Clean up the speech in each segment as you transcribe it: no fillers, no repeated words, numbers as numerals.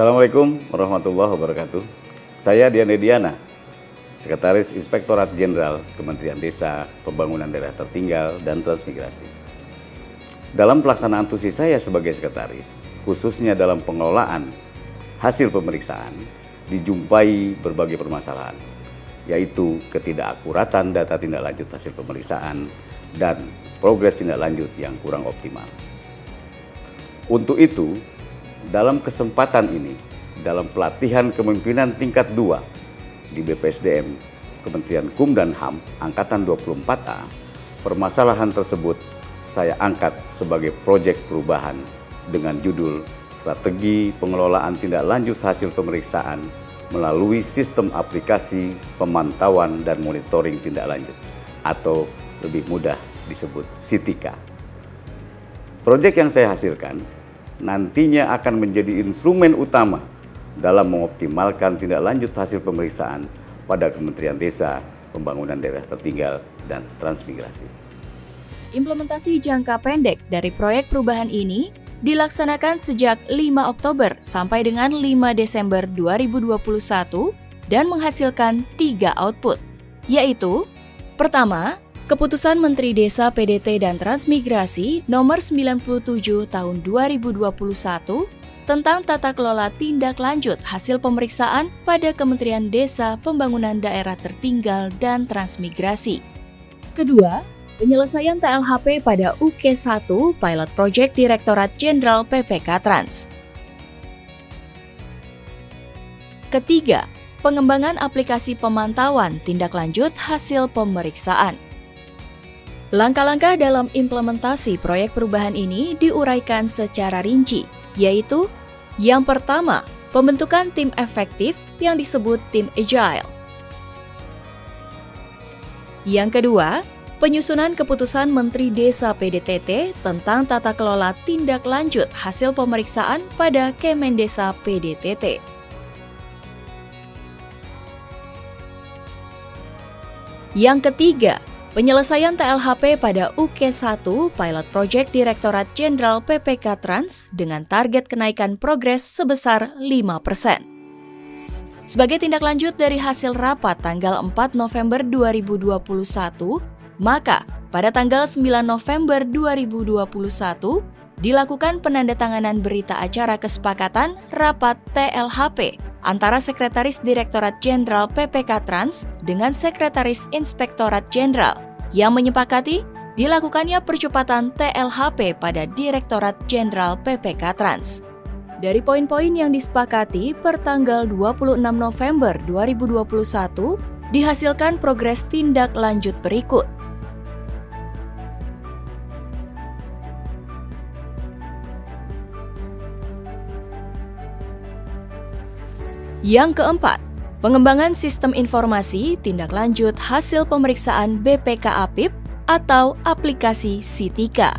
Assalamualaikum warahmatullahi wabarakatuh. Saya Dian Ediana, Sekretaris Inspektorat Jenderal Kementerian Desa, Pembangunan Daerah Tertinggal, dan Transmigrasi. Dalam pelaksanaan tugas saya sebagai sekretaris, khususnya dalam pengelolaan hasil pemeriksaan, dijumpai berbagai permasalahan, yaitu ketidakakuratan data tindak lanjut hasil pemeriksaan dan progres tindak lanjut yang kurang optimal. Untuk itu, dalam kesempatan ini, dalam pelatihan kepemimpinan tingkat 2 di BPSDM Kementerian Hukum dan HAM Angkatan 24A, permasalahan tersebut saya angkat sebagai proyek perubahan dengan judul Strategi Pengelolaan Tindak Lanjut Hasil Pemeriksaan melalui Sistem Aplikasi Pemantauan dan Monitoring Tindak Lanjut, atau lebih mudah disebut SITIKA. Proyek yang saya hasilkan nantinya akan menjadi instrumen utama dalam mengoptimalkan tindak lanjut hasil pemeriksaan pada Kementerian Desa, Pembangunan Daerah Tertinggal, dan Transmigrasi. Implementasi jangka pendek dari proyek perubahan ini dilaksanakan sejak 5 Oktober sampai dengan 5 Desember 2021 dan menghasilkan 3 output, yaitu: pertama, Keputusan Menteri Desa, PDT, dan Transmigrasi Nomor 97 Tahun 2021 tentang tata kelola tindak lanjut hasil pemeriksaan pada Kementerian Desa, Pembangunan Daerah Tertinggal, dan Transmigrasi. Kedua, penyelesaian TLHP pada UK1 Pilot Project Direktorat Jenderal PPK Trans. Ketiga, pengembangan aplikasi pemantauan tindak lanjut hasil pemeriksaan. Langkah-langkah dalam implementasi proyek perubahan ini diuraikan secara rinci, yaitu: yang pertama, pembentukan tim efektif yang disebut tim agile. Yang kedua, penyusunan keputusan Menteri Desa PDTT tentang tata kelola tindak lanjut hasil pemeriksaan pada Kemendesa PDTT. Yang ketiga, penyelesaian TLHP pada UK1 Pilot Project Direktorat Jenderal PPK Trans dengan target kenaikan progres sebesar 5%. Sebagai tindak lanjut dari hasil rapat tanggal 4 November 2021, maka pada tanggal 9 November 2021 dilakukan penandatanganan berita acara kesepakatan rapat TLHP antara Sekretaris Direktorat Jenderal PPK Trans dengan Sekretaris Inspektorat Jenderal yang menyepakati dilakukannya percepatan TLHP pada Direktorat Jenderal PPK Trans. Dari poin-poin yang disepakati per tanggal 26 November 2021 dihasilkan progres tindak lanjut berikut. Yang keempat, pengembangan sistem informasi tindak lanjut hasil pemeriksaan BPK-APIP atau aplikasi SITIKA.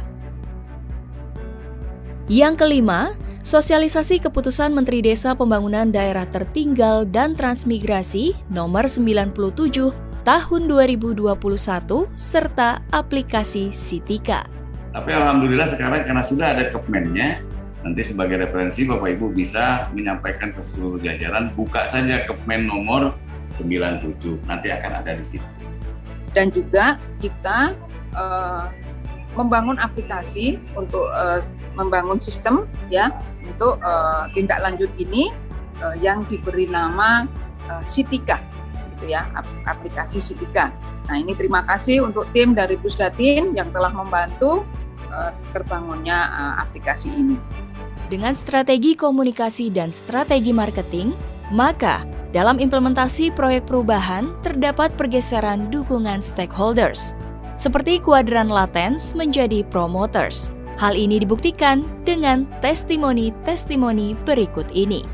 Yang kelima, sosialisasi keputusan Menteri Desa, Pembangunan Daerah Tertinggal, dan Transmigrasi Nomor 97 Tahun 2021 serta aplikasi SITIKA. Tapi alhamdulillah sekarang karena sudah ada Kepmennya, nanti sebagai referensi Bapak Ibu bisa menyampaikan ke seluruh jajaran, buka saja Kepmen nomor 97, nanti akan ada di situ. Dan juga kita membangun aplikasi untuk membangun sistem ya untuk tindak lanjut ini yang diberi nama SITIKA, gitu ya, aplikasi SITIKA. Nah, ini terima kasih untuk tim dari Pusdatin yang telah membantu terbangunnya aplikasi ini. Dengan strategi komunikasi dan strategi marketing, maka dalam implementasi proyek perubahan terdapat pergeseran dukungan stakeholders, seperti kuadran latens menjadi promoters. Hal ini dibuktikan dengan testimoni-testimoni berikut ini.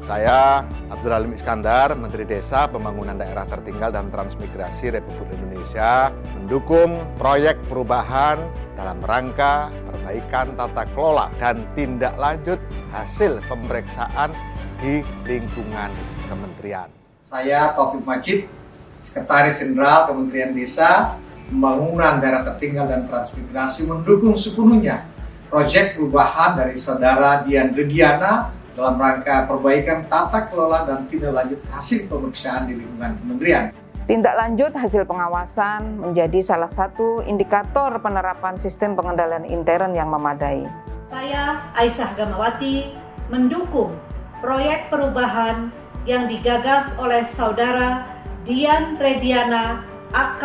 Saya Abdul Halim Iskandar, Menteri Desa, Pembangunan Daerah Tertinggal, dan Transmigrasi Republik Indonesia, mendukung proyek perubahan dalam rangka perbaikan tata kelola dan tindak lanjut hasil pemeriksaan di lingkungan kementerian. Saya Taufik Majid, Sekretaris Jenderal Kementerian Desa, Pembangunan Daerah Tertinggal, dan Transmigrasi, mendukung sepenuhnya proyek perubahan dari Saudara Dian Rediana dalam rangka perbaikan tata kelola dan tindak lanjut hasil pemeriksaan di lingkungan kementerian. Tindak lanjut hasil pengawasan menjadi salah satu indikator penerapan sistem pengendalian intern yang memadai. Saya, Aisyah Gamawati, mendukung proyek perubahan yang digagas oleh Saudara Dian Rediana, AK,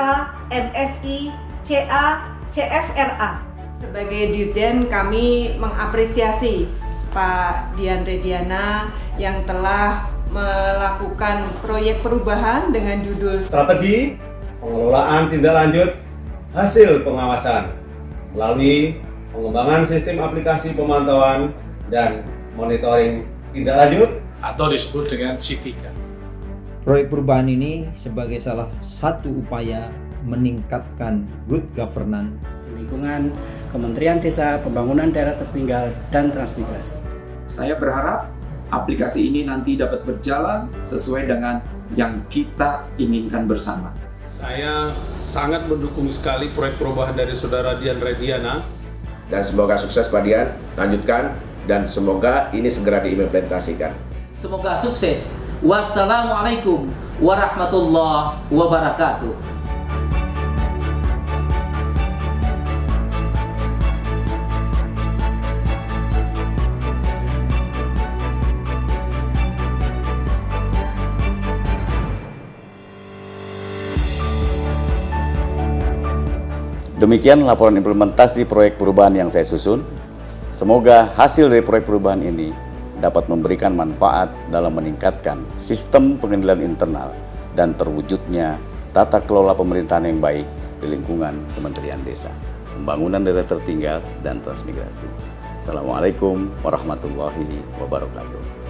MSI, CA, CFRA. Sebagai Dirjen, kami mengapresiasi Pak Dian Rediana yang telah melakukan proyek perubahan dengan judul Strategi Pengelolaan Tindak Lanjut Hasil Pengawasan melalui pengembangan sistem aplikasi pemantauan dan monitoring tindak lanjut atau disebut dengan SITIKA. Proyek perubahan ini sebagai salah satu upaya meningkatkan good governance di lingkungan Kementerian Desa, Pembangunan Daerah Tertinggal, dan Transmigrasi. Saya berharap aplikasi ini nanti dapat berjalan sesuai dengan yang kita inginkan bersama. Saya sangat mendukung sekali proyek perubahan dari Saudara Dian Rediana. Dan semoga sukses Pak Dian, lanjutkan, dan semoga ini segera diimplementasikan. Semoga sukses. Wassalamualaikum warahmatullahi wabarakatuh. Demikian laporan implementasi proyek perubahan yang saya susun. Semoga hasil dari proyek perubahan ini dapat memberikan manfaat dalam meningkatkan sistem pengendalian internal dan terwujudnya tata kelola pemerintahan yang baik di lingkungan Kementerian Desa, Pembangunan Daerah Tertinggal, dan Transmigrasi. Assalamualaikum warahmatullahi wabarakatuh.